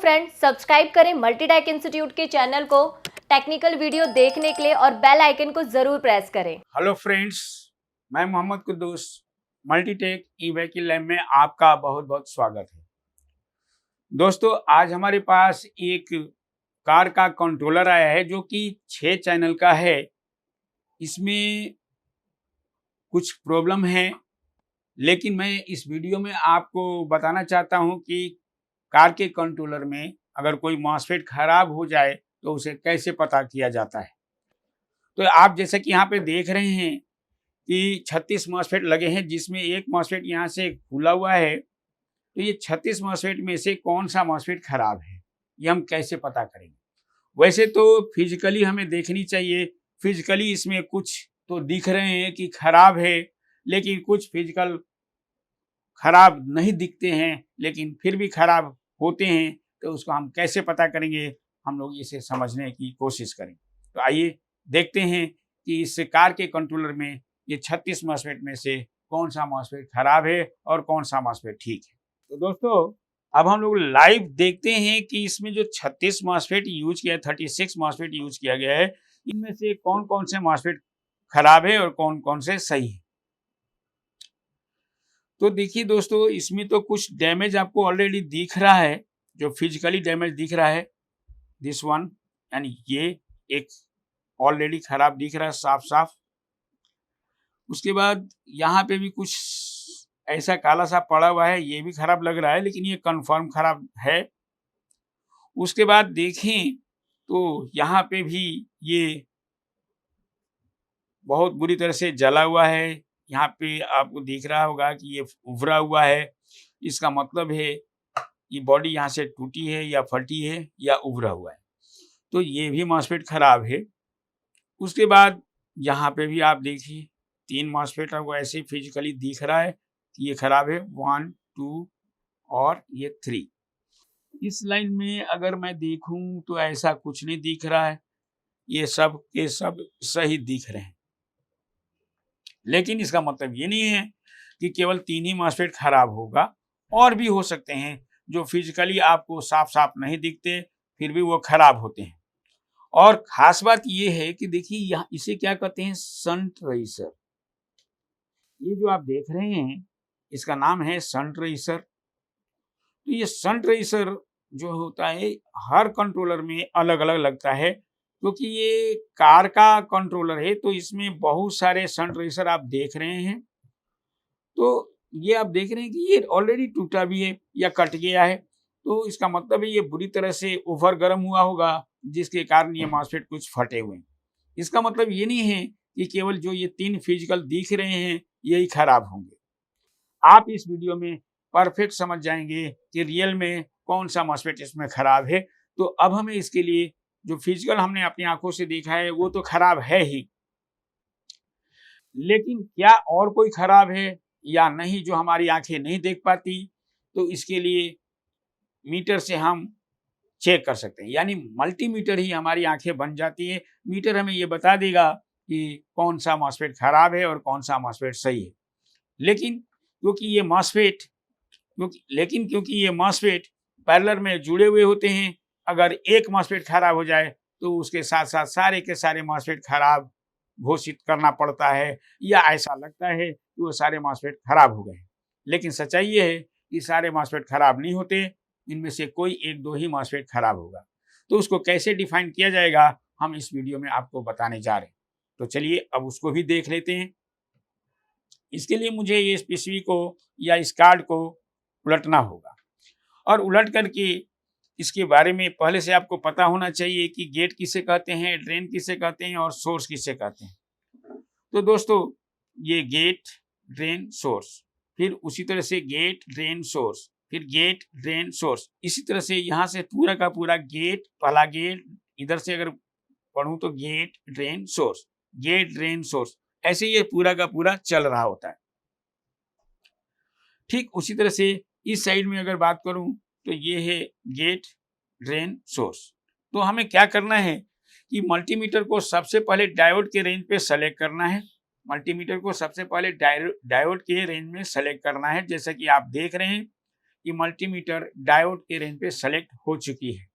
Friends, subscribe करें Multitech institute के channel को टेक्निकल वीडियो देखने के लिए और बेल आइकन को जरूर प्रेस करें। हेलो फ्रेंड्स, मैं Mohammad Quddus Multitech e vehicle lab में आपका बहुत बहुत स्वागत है। दोस्तों, आज हमारे पास एक कार का कंट्रोलर आया है जो कि 6 चैनल का है। इसमें कुछ प्रॉब्लम है, लेकिन मैं इस वीडियो में आपको बताना चाहता हूं कि कार के कंट्रोलर में अगर कोई मॉसफेट खराब हो जाए तो उसे कैसे पता किया जाता है। तो आप जैसे कि यहाँ पे देख रहे हैं कि 36 मॉसफेट लगे हैं, जिसमें एक मॉसफेट यहाँ से खुला हुआ है। तो ये 36 मॉसफेट में से कौन सा मॉसफेट खराब है, ये हम कैसे पता करेंगे। वैसे तो फिजिकली हमें देखनी चाहिए। फिजिकली इसमें कुछ तो दिख रहे हैं कि खराब है, लेकिन कुछ फिजिकल खराब नहीं दिखते हैं, लेकिन फिर भी खराब होते हैं। तो उसको हम कैसे पता करेंगे, हम लोग इसे समझने की कोशिश करेंगे। तो आइए देखते हैं कि इस कार के कंट्रोलर में ये 36 मॉसफेट में से कौन सा मॉसफेट खराब है और कौन सा मॉसफेट ठीक है। तो दोस्तों, अब हम लोग लाइव देखते हैं कि इसमें जो 36 मॉसफेट यूज किया, 36 मॉसफेट यूज किया गया है, इनमें से कौन कौन से मॉसफेट खराब है और कौन कौन से सही है। तो देखिए दोस्तों, इसमें तो कुछ डैमेज आपको ऑलरेडी दिख रहा है, जो फिजिकली डैमेज दिख रहा है, दिस वन, यानी ये एक ऑलरेडी खराब दिख रहा है साफ साफ। उसके बाद यहाँ पे भी कुछ ऐसा काला सा पड़ा हुआ है, ये भी खराब लग रहा है, लेकिन ये कंफर्म खराब है। उसके बाद देखें तो यहाँ पे भी ये बहुत बुरी तरह से जला हुआ है। यहाँ पे आपको दिख रहा होगा कि ये उभरा हुआ है। इसका मतलब है ये बॉडी यहाँ से टूटी है या फटी है या उभरा हुआ है। तो ये भी मॉसफेट खराब है। उसके बाद यहाँ पे भी आप देखिए 3 मॉसफेट आपको ऐसे फिजिकली दिख रहा है कि ये खराब है, 1, 2 और ये 3। इस लाइन में अगर मैं देखूं तो ऐसा कुछ नहीं दिख रहा है, ये सब के सब सही दिख रहे हैं। लेकिन इसका मतलब ये नहीं है कि केवल 3 ही मॉसफेट खराब होगा, और भी हो सकते हैं जो फिजिकली आपको साफ साफ नहीं दिखते, फिर भी वो खराब होते हैं। और खास बात ये है कि देखिए यहाँ इसे क्या कहते हैं, शंट रेसिस्टर। ये जो आप देख रहे हैं इसका नाम है शंट रेसिस्टर। तो ये शंट रेसिस्टर जो होता है हर कंट्रोलर में अलग अलग लगता है, क्योंकि ये कार का कंट्रोलर है तो इसमें बहुत सारे शंट रेसिस्टर आप देख रहे हैं। तो ये आप देख रहे हैं कि ये ऑलरेडी टूटा भी है या कट गया है, तो इसका मतलब है ये बुरी तरह से ओवर गर्म हुआ होगा, जिसके कारण ये मॉसफेट कुछ फटे हुए हैं। इसका मतलब ये नहीं है कि केवल जो ये 3 फिजिकल दिख रहे हैं यही खराब होंगे। आप इस वीडियो में परफेक्ट समझ जाएंगे कि रियल में कौन सा मॉसफेट इसमें खराब है। तो अब हमें इसके लिए जो फिजिकल हमने अपनी आंखों से देखा है वो तो खराब है ही, लेकिन क्या और कोई खराब है या नहीं जो हमारी आंखें नहीं देख पाती, तो इसके लिए मीटर से हम चेक कर सकते हैं। यानी मल्टीमीटर ही हमारी आंखें बन जाती है। मीटर हमें ये बता देगा कि कौन सा मॉसफेट खराब है और कौन सा मॉसफेट सही है। लेकिन क्योंकि ये मॉसफेट पैरेलल में जुड़े हुए होते हैं, अगर एक मॉसफेट खराब हो जाए तो उसके साथ साथ सारे के सारे मॉसफेट खराब घोषित करना पड़ता है, या ऐसा लगता है कि वो सारे मॉसफेट खराब हो गए। लेकिन सच्चाई ये है कि सारे मॉसफेट खराब नहीं होते, इनमें से कोई 1-2 ही मॉसफेट खराब होगा। तो उसको कैसे डिफाइन किया जाएगा, हम इस वीडियो में आपको बताने जा रहे हैं। तो चलिए अब उसको भी देख लेते हैं। इसके लिए मुझे ये इस पीसीबी को या इस कार्ड को उलटना होगा, और उलट करके इसके बारे में पहले से आपको पता होना चाहिए कि गेट किसे कहते हैं, ड्रेन किसे कहते हैं और सोर्स किसे कहते हैं। तो दोस्तों, ये गेट, ड्रेन, सोर्स, फिर उसी तरह से गेट, ड्रेन, सोर्स, फिर गेट, ड्रेन, सोर्स। इसी तरह से यहाँ से पूरा का पूरा गेट, पहला गेट, इधर से अगर पढ़ूं तो gate, drain, source, gate, drain, source, ऐसे ये पूरा का पूरा चल रहा होता है। ठीक उसी तरह से इस साइड में अगर बात करूं तो ये है गेट, ड्रेन, सोर्स। तो हमें क्या करना है कि मल्टीमीटर को सबसे पहले डायोड के रेंज पे सेलेक्ट करना है। मल्टीमीटर को सबसे पहले डायोड के रेंज में सेलेक्ट करना है। जैसा कि आप देख रहे हैं कि मल्टीमीटर डायोड के रेंज पे सेलेक्ट हो चुकी है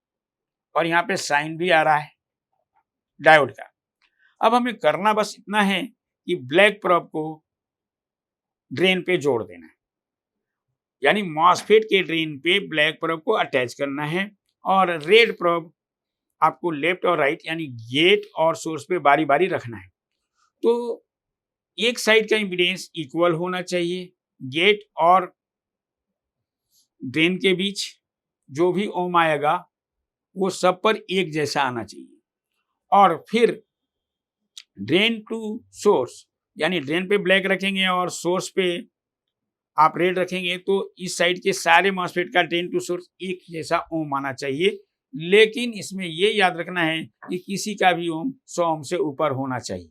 और यहाँ पे साइन भी आ रहा है डायोड का। अब हमें करना बस इतना है कि ब्लैक प्रोब को ड्रेन पे जोड़ देना है, यानी मॉसफेट के ड्रेन पे ब्लैक प्रोब को अटैच करना है और रेड प्रोब आपको लेफ्ट और राइट यानी गेट और सोर्स पे बारी बारी रखना है। तो एक साइड का इंपीडेंस इक्वल होना चाहिए, गेट और ड्रेन के बीच जो भी ओम आएगा वो सब पर एक जैसा आना चाहिए। और फिर ड्रेन टू सोर्स यानी ड्रेन पे ब्लैक रखेंगे और सोर्स पे आप रेड रखेंगे तो इस साइड के सारे मॉसफेट का ड्रेन टू सोर्स एक जैसा ओम आना चाहिए। लेकिन इसमें ये याद रखना है कि किसी का भी ओम 100 ओम से ऊपर होना चाहिए।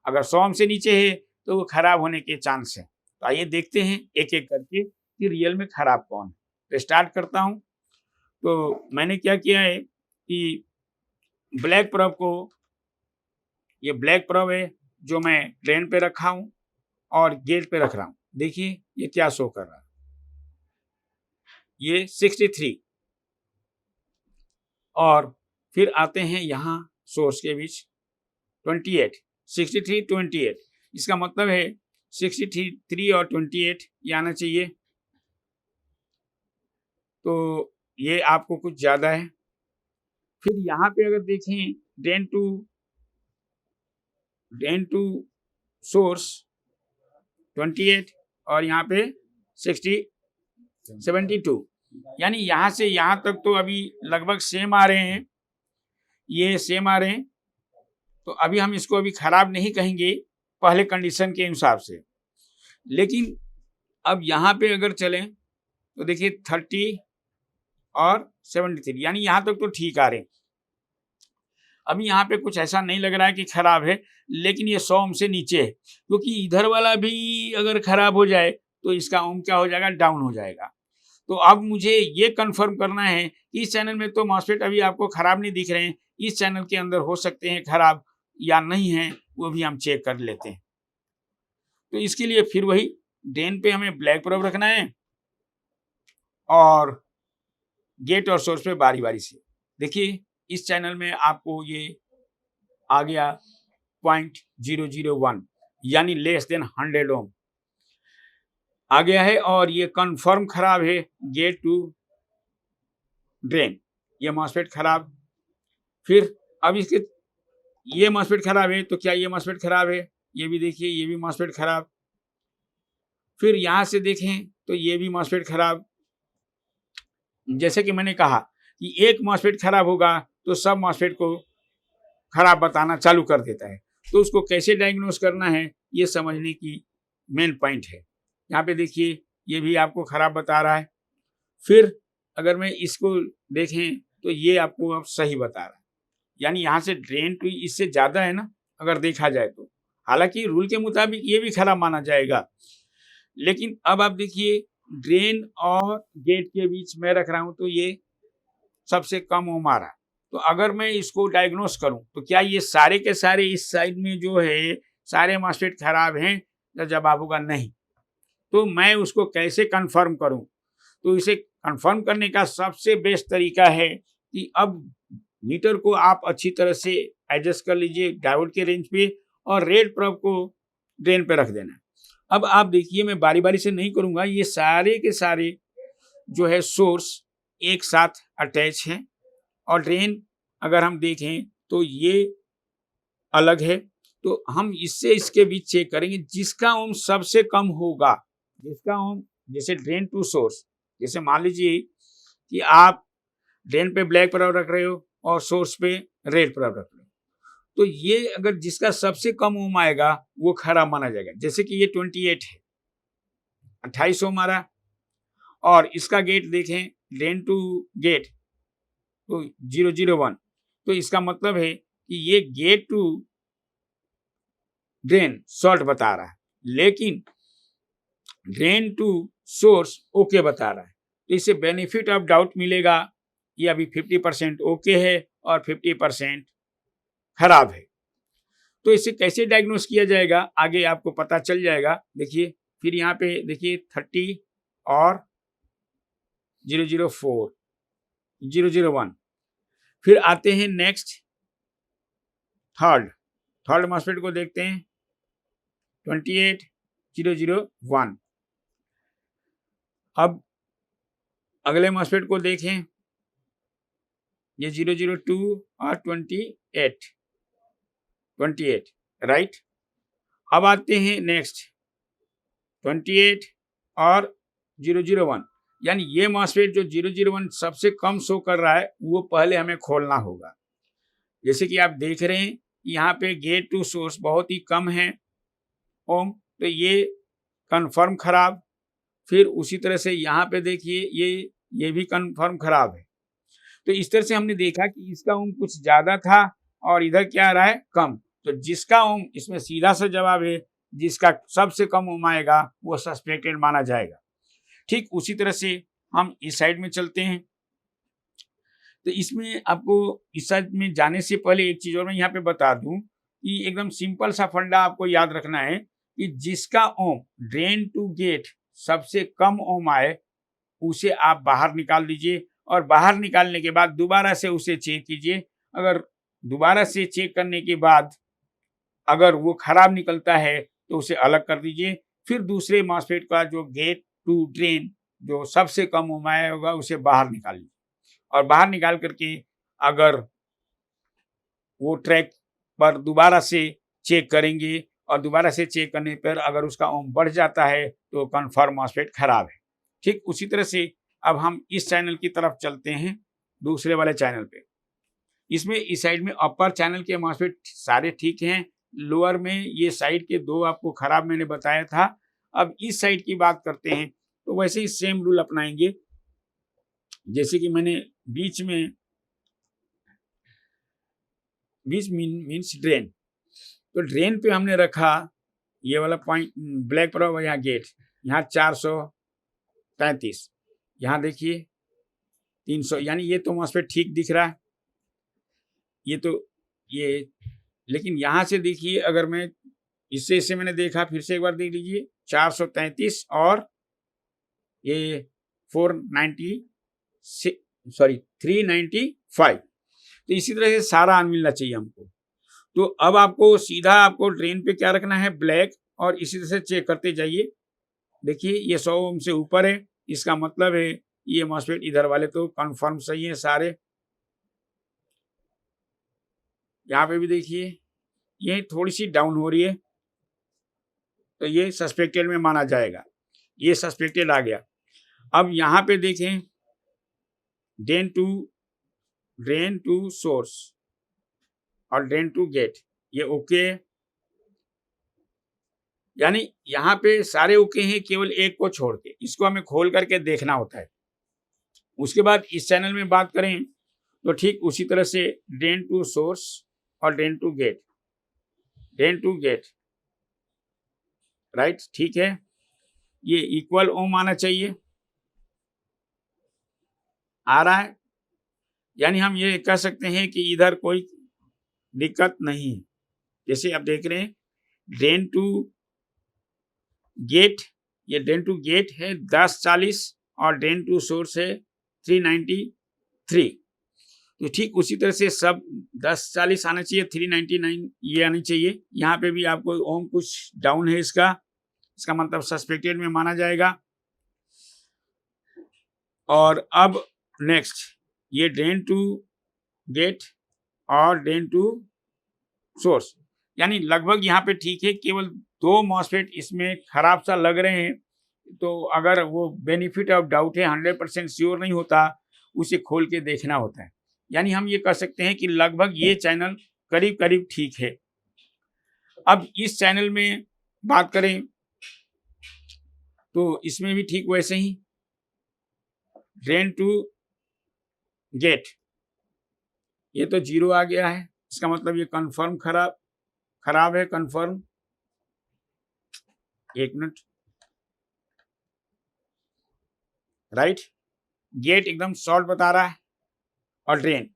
अगर 100 ओम से नीचे है तो वो खराब होने के चांस है। तो आइए देखते हैं एक एक करके कि रियल में खराब कौन है। तो स्टार्ट करता हूँ। तो मैंने क्या किया है कि ब्लैक प्रोब को, ये ब्लैक प्रोब है जो मैं ड्रेन पे रखा हूँ और गेट पे रख रहा हूँ। देखिए ये क्या शो कर रहा है, ये 63 और फिर आते हैं यहाँ सोर्स के बीच 28, 63 28। इसका मतलब है 63 और 28 ये आना चाहिए। तो ये आपको कुछ ज़्यादा है। फिर यहाँ पे अगर देखें ड्रेन टू सोर्स 28 और यहाँ पे 72, यानी यहाँ से यहाँ तक तो अभी लगभग सेम आ रहे हैं, ये सेम आ रहे हैं। तो अभी हम इसको अभी खराब नहीं कहेंगे पहले कंडीशन के हिसाब से। लेकिन अब यहाँ पे अगर चलें तो देखिए 30 और 73, यानी यहाँ तक तो ठीक आ रहे हैं। अभी यहाँ पे कुछ ऐसा नहीं लग रहा है कि खराब है, लेकिन ये 100 ओम से नीचे है, क्योंकि इधर वाला भी अगर खराब हो जाए तो इसका ओम क्या हो जाएगा, डाउन हो जाएगा। तो अब मुझे ये कंफर्म करना है कि इस चैनल में तो मॉसफेट अभी आपको खराब नहीं दिख रहे हैं, इस चैनल के अंदर हो सकते हैं खराब या नहीं है, वो भी हम चेक कर लेते हैं। तो इसके लिए फिर वही ड्रेन पे हमें ब्लैक प्रोब रखना है और गेट और सोर्स पे बारी बारी से। देखिए इस चैनल में आपको ये आ गया 0.001 यानी लेस देन 100 ओम आ गया है और ये कंफर्म खराब है गेट टू ड्रेन, ये मॉसफेट खराब। फिर अब इसके ये मॉसफेट खराब है तो क्या ये मॉसफेट खराब है, ये भी देखिए ये भी मॉसफेट खराब। फिर यहाँ से देखें तो ये भी मॉसफेट खराब। जैसे कि मैंने कहा कि एक मॉसफेट खराब होगा तो सब मॉसफेट को खराब बताना चालू कर देता है। तो उसको कैसे डायग्नोस करना है ये समझने की मेन पॉइंट है। यहाँ पे देखिए ये भी आपको खराब बता रहा है। फिर अगर मैं इसको देखें तो ये आपको अब सही बता रहा है, यानी यहाँ से ड्रेन टू इससे ज़्यादा है ना अगर देखा जाए तो। हालांकि रूल के मुताबिक ये भी खराब माना जाएगा, लेकिन अब आप देखिए ड्रेन और गेट के बीच में रख रहा हूँ तो ये सबसे कम ओम आ रहा है। तो अगर मैं इसको डायग्नोस करूं तो क्या ये सारे के सारे इस साइड में जो है सारे मॉसफेट खराब हैं, तो जवाब होगा नहीं। तो मैं उसको कैसे कंफर्म करूं, तो इसे कंफर्म करने का सबसे बेस्ट तरीका है कि अब मीटर को आप अच्छी तरह से एडजस्ट कर लीजिए डायोड के रेंज पे और रेड प्रोब को ड्रेन पे रख देना। अब आप देखिए मैं बारी बारी से नहीं करूंगा, ये सारे के सारे जो है सोर्स एक साथ अटैच हैं और ड्रेन अगर हम देखें तो ये अलग है। तो हम इससे इसके बीच चेक करेंगे जिसका ओम सबसे कम होगा, जिसका ओम जैसे ड्रेन टू सोर्स, जैसे मान लीजिए कि आप ड्रेन पे ब्लैक प्रोब रख रहे हो और सोर्स पे रेड प्रोब रख रहे हो, तो ये अगर जिसका सबसे कम ओम आएगा वो खराब माना जाएगा। जैसे कि ये 28 है, 28 ओम आ रहा, और इसका गेट देखें ड्रेन टू गेट तो 001, तो इसका मतलब है कि ये गेट टू ड्रेन शॉर्ट बता रहा है, लेकिन ड्रेन टू सोर्स ओके बता रहा है। तो इससे बेनिफिट ऑफ डाउट मिलेगा, ये अभी 50% ओके है और 50% खराब है। तो इसे कैसे डायग्नोस किया जाएगा आगे आपको पता चल जाएगा। देखिए फिर यहाँ पे देखिए 30 और 004, 001। फिर आते हैं नेक्स्ट थर्ड मॉस्फेट को देखते हैं 28001। अब अगले मॉस्फेट को देखें, ये 002 और 28, राइट। अब आते हैं नेक्स्ट 28 और 001, यानी ये मॉस्फेट जो 001 सबसे कम शो कर रहा है वो पहले हमें खोलना होगा। जैसे कि आप देख रहे हैं यहाँ पे गेट टू सोर्स बहुत ही कम है ओम, तो ये कन्फर्म खराब। फिर उसी तरह से यहाँ पे देखिए ये भी कन्फर्म खराब है। तो इस तरह से हमने देखा कि इसका ओम कुछ ज्यादा था और इधर क्या आ रहा है, कम। तो जिसका ओम, इसमें सीधा सा जवाब है जिसका सबसे कम ओम आएगा वो सस्पेक्टेड माना जाएगा। ठीक उसी तरह से हम इस साइड में चलते हैं। तो इसमें आपको इस साइड में जाने से पहले एक चीज और मैं यहाँ पे बता दूं कि एकदम सिंपल सा फंडा आपको याद रखना है कि जिसका ओम ड्रेन टू गेट सबसे कम ओम आए उसे आप बाहर निकाल दीजिए, और बाहर निकालने के बाद दोबारा से उसे चेक कीजिए। अगर दोबारा से चेक करने के बाद अगर वो खराब निकलता है तो उसे अलग कर दीजिए। फिर दूसरे मॉस्फेट का जो गेट टू ड्रेन जो सबसे कम ओम आया होगा उसे बाहर निकाल लीजिए, और बाहर निकाल करके अगर वो ट्रैक पर दोबारा से चेक करेंगे और दोबारा से चेक करने पर अगर उसका ओम बढ़ जाता है तो कन्फर्म मॉस्फेट खराब है। ठीक उसी तरह से अब हम इस चैनल की तरफ चलते हैं, दूसरे वाले चैनल पे। इसमें इस साइड में अपर चैनल के मॉस्फेट सारे ठीक हैं, लोअर में ये साइड के दो आपको खराब मैंने बताया था। अब इस साइड की बात करते हैं तो वैसे ही सेम रूल अपनाएंगे जैसे कि मैंने बीच मीन्स ड्रेन। तो ड्रेन पे हमने रखा ये वाला पॉइंट ब्लैक पर यहाँ गेट, यहाँ 433, यहाँ देखिए 300, यानी ये तो मॉस्फेट ठीक दिख रहा है ये। लेकिन यहाँ से देखिए, अगर मैं इससे मैंने देखा, फिर से एक बार देख लीजिए 433 और ये 395। तो इसी तरह से सारा आन मिलना चाहिए हमको। तो अब आपको सीधा आपको ड्रेन पे क्या रखना है, ब्लैक, और इसी तरह से चेक करते जाइए। देखिए ये 100 ओम से ऊपर है, इसका मतलब है ये मॉस्फेट इधर वाले तो कंफर्म सही है सारे। यहाँ पे भी देखिए ये थोड़ी सी डाउन हो रही है तो ये सस्पेक्टेड में माना जाएगा, ये सस्पेक्टेड आ गया। अब यहाँ पे देखें ड्रेन टू सोर्स और ड्रेन टू गेट, ये ओके है, यानी यहाँ पे सारे ओके हैं केवल एक को छोड़ के। इसको हमें खोल करके देखना होता है। उसके बाद इस चैनल में बात करें तो ठीक उसी तरह से ड्रेन टू सोर्स और ड्रेन टू गेट, राइट, ठीक है। ये इक्वल ओम आना चाहिए, आ रहा है, यानी हम ये कह सकते हैं कि इधर कोई दिक्कत नहीं है। जैसे आप देख रहे हैं ड्रेन टू गेट, ये ड्रेन टू गेट है 1040 और ड्रेन टू सोर्स है 393। तो ठीक उसी तरह से सब 1040 आना चाहिए, 399 ये आनी चाहिए। यहाँ पे भी आपको ओम कुछ डाउन है, इसका मतलब सस्पेक्टेड में माना जाएगा। और अब नेक्स्ट ये ड्रेन टू गेट और ड्रेन टू सोर्स, यानी लगभग यहाँ पे ठीक है, केवल दो मॉस्फेट इसमें खराब सा लग रहे हैं। तो अगर वो बेनिफिट ऑफ डाउट है, 100% श्योर नहीं होता, उसे खोल के देखना होता है। यानी हम ये कह सकते हैं कि लगभग ये चैनल करीब करीब ठीक है। अब इस चैनल में बात करें तो इसमें भी ठीक वैसे ही ड्रेन टू गेट, ये तो 0 आ गया है, इसका मतलब ये कंफर्म खराब है, कंफर्म। एक मिनट, राइट, गेट एकदम शॉर्ट बता रहा है और ड्रेन,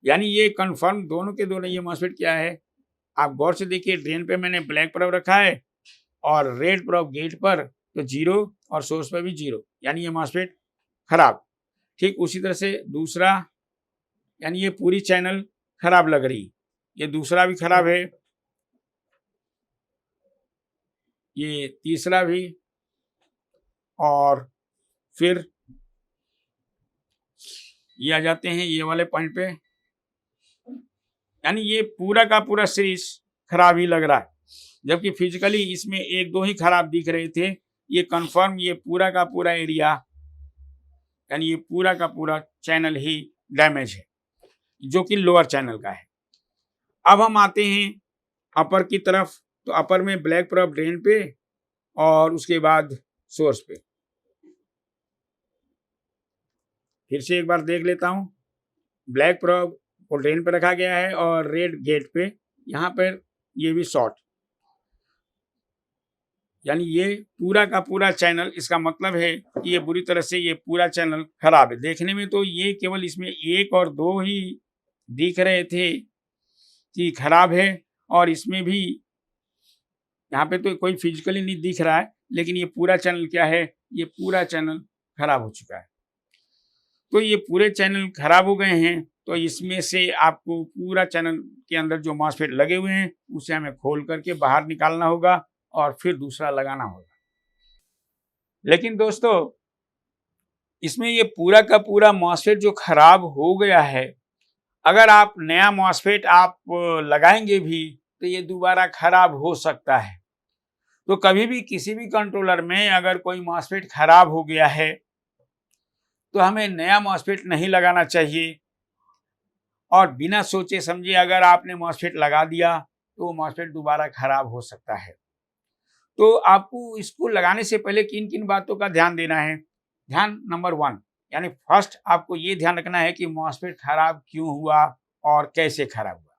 यानी ये कंफर्म दोनों के दोनों। ये मॉस्फेट क्या है, आप गौर से देखिए, ड्रेन पे मैंने ब्लैक प्रोब रखा है और रेड प्रोब गेट पर, तो 0 और सोर्स पर भी 0, यानी ये मॉस्फेट खराब। ठीक उसी तरह से दूसरा, यानी ये पूरी चैनल खराब लग रही, ये दूसरा भी खराब है, ये तीसरा भी, और फिर ये आ जाते हैं ये वाले पॉइंट पे, यानी ये पूरा का पूरा सीरीज खराब ही लग रहा है। जबकि फिजिकली इसमें एक दो ही खराब दिख रहे थे, ये कंफर्म ये पूरा का पूरा एरिया, यानी ये पूरा का पूरा चैनल ही डैमेज है, जो कि लोअर चैनल का है। अब हम आते हैं अपर की तरफ, तो अपर में ब्लैक प्रॉब ड्रेन पे और उसके बाद सोर्स पे। फिर से एक बार देख लेता हूं, ब्लैक प्रॉब को ड्रेन पे रखा गया है और रेड गेट पे, यहाँ पर ये भी शॉर्ट, यानी ये पूरा का पूरा चैनल, इसका मतलब है कि ये बुरी तरह से ये पूरा चैनल खराब है। देखने में तो ये केवल इसमें एक और दो ही दिख रहे थे कि खराब है, और इसमें भी यहाँ पे तो कोई फिजिकली नहीं दिख रहा है, लेकिन ये पूरा चैनल क्या है, ये पूरा चैनल खराब हो चुका है। तो ये पूरे चैनल खराब हो गए हैं, तो इसमें से आपको पूरा चैनल के अंदर जो मॉसफेट लगे हुए हैं उसे हमें खोल करके बाहर निकालना होगा और फिर दूसरा लगाना होगा। लेकिन दोस्तों, इसमें ये पूरा का पूरा मॉसफेट जो खराब हो गया है, अगर आप नया मॉसफेट आप लगाएंगे भी तो ये दोबारा खराब हो सकता है। तो कभी भी किसी भी कंट्रोलर में अगर कोई मॉसफेट खराब हो गया है तो हमें नया मॉसफेट नहीं लगाना चाहिए, और बिना सोचे समझे अगर आपने मॉसफेट लगा दिया तो वो मॉसफेट दोबारा खराब हो सकता है। तो आपको इसको लगाने से पहले किन किन बातों का ध्यान देना है? ध्यान नंबर 1, यानी फर्स्ट आपको ये ध्यान रखना है कि मॉसफेट खराब क्यों हुआ और कैसे खराब हुआ।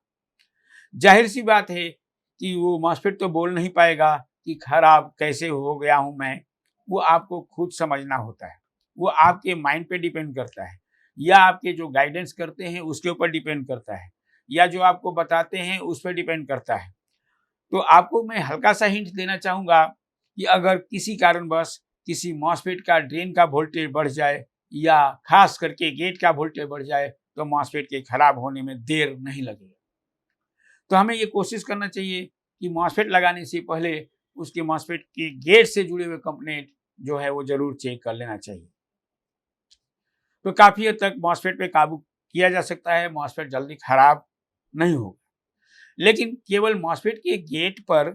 जाहिर सी बात है कि वो मॉसफेट तो बोल नहीं पाएगा कि खराब कैसे हो गया हूं मैं, वो आपको खुद समझना होता है। वो आपके माइंड पे डिपेंड करता है, या आपके जो गाइडेंस करते हैं उसके ऊपर डिपेंड करता है, या जो आपको बताते हैं उस पर डिपेंड करता है। तो आपको मैं हल्का सा हिंट देना चाहूँगा कि अगर किसी कारणवश किसी मॉसफेट का ड्रेन का वोल्टेज बढ़ जाए या खास करके गेट का वोल्टेज बढ़ जाए तो मॉसफेट के खराब होने में देर नहीं लगेगा। तो हमें ये कोशिश करना चाहिए कि मॉसफेट लगाने से पहले उसके मॉसफेट के गेट से जुड़े हुए कंपोनेंट जो है वो जरूर चेक कर लेना चाहिए। तो काफ़ी हद तक मॉसफेट पे काबू किया जा सकता है, मॉसफेट जल्दी खराब नहीं होगा। लेकिन केवल मॉसफेट के गेट पर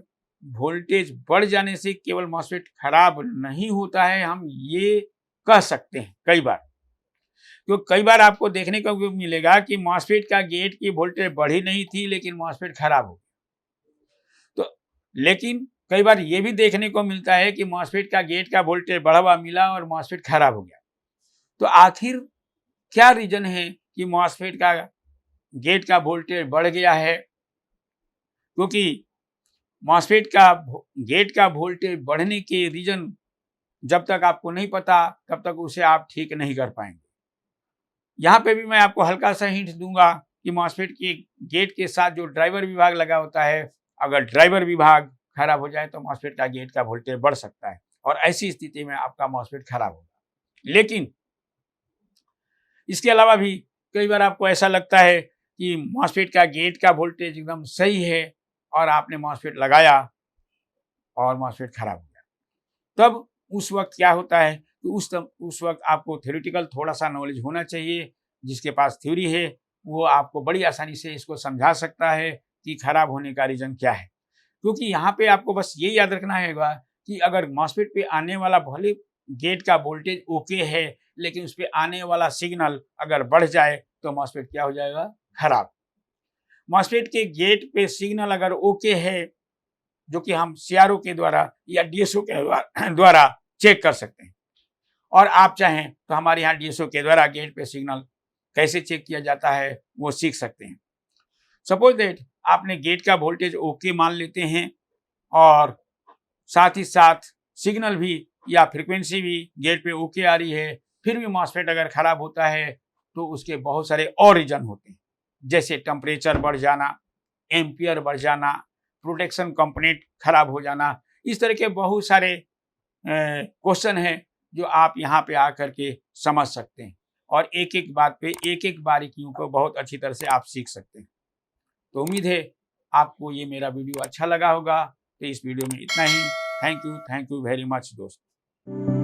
वोल्टेज बढ़ जाने से केवल मॉसफेट खराब नहीं होता है, हम ये कह सकते हैं कई बार। तो कई बार आपको देखने को मिलेगा कि मॉसफेट का गेट की वोल्टेज बढ़ी नहीं थी लेकिन मॉसफेट खराब हो गया। तो लेकिन कई बार ये भी देखने को मिलता है कि मॉसफेट का गेट का वोल्टेज बढ़ा हुआ मिला और मॉसफेट खराब हो गया। तो आखिर क्या रीजन है कि मॉसफेट का गेट का वोल्टेज बढ़ गया है? क्योंकि मॉसफेट का गेट का वोल्टेज बढ़ने के रीजन जब तक आपको नहीं पता तब तक उसे आप ठीक नहीं कर पाएंगे। यहाँ पे भी मैं आपको हल्का सा हिंट दूंगा कि मॉसफेट के गेट के साथ जो ड्राइवर विभाग लगा होता है, अगर ड्राइवर विभाग खराब हो जाए तो मॉसफेट का गेट का वोल्टेज बढ़ सकता है, और ऐसी स्थिति में आपका मॉसफेट खराब होगा। लेकिन इसके अलावा भी कई बार आपको ऐसा लगता है कि मॉसफेट का गेट का वोल्टेज एकदम सही है और आपने मॉसफेट लगाया और मॉसफेट खराब हो गया। तब उस वक्त क्या होता है कि उस वक्त आपको थ्योरेटिकल थोड़ा सा नॉलेज होना चाहिए। जिसके पास थ्योरी है वो आपको बड़ी आसानी से इसको समझा सकता है कि खराब होने का रीजन क्या है। क्योंकि यहाँ पे आपको बस ये याद रखना है कि अगर मॉसफेट पे आने वाला भले गेट का वोल्टेज ओके है, लेकिन उस पर आने वाला सिग्नल अगर बढ़ जाए तो मॉसफेट क्या हो जाएगा? खराब। मॉसफेट के गेट पे सिग्नल अगर ओके है, जो कि हम सीआरओ के द्वारा या डीएसओ के द्वारा चेक कर सकते हैं, और आप चाहें तो हमारे यहाँ डीएसओ के द्वारा गेट पे सिग्नल कैसे चेक किया जाता है वो सीख सकते हैं। सपोज दैट आपने गेट का वोल्टेज ओके मान लेते हैं और साथ ही साथ सिग्नल भी या फ्रीक्वेंसी भी गेट पे ओके आ रही है, फिर भी मॉसफेट अगर खराब होता है तो उसके बहुत सारे और रीजन होते हैं, जैसे टेम्परेचर बढ़ जाना, एम्पियर बढ़ जाना, प्रोटेक्शन कंपोनेंट खराब हो जाना। इस तरह के बहुत सारे क्वेश्चन हैं जो आप यहाँ पे आकर के समझ सकते हैं और एक एक बात पे एक एक बारीकियों को बहुत अच्छी तरह से आप सीख सकते हैं। तो उम्मीद है आपको ये मेरा वीडियो अच्छा लगा होगा। तो इस वीडियो में इतना ही। थैंक यू वेरी मच दोस्तों।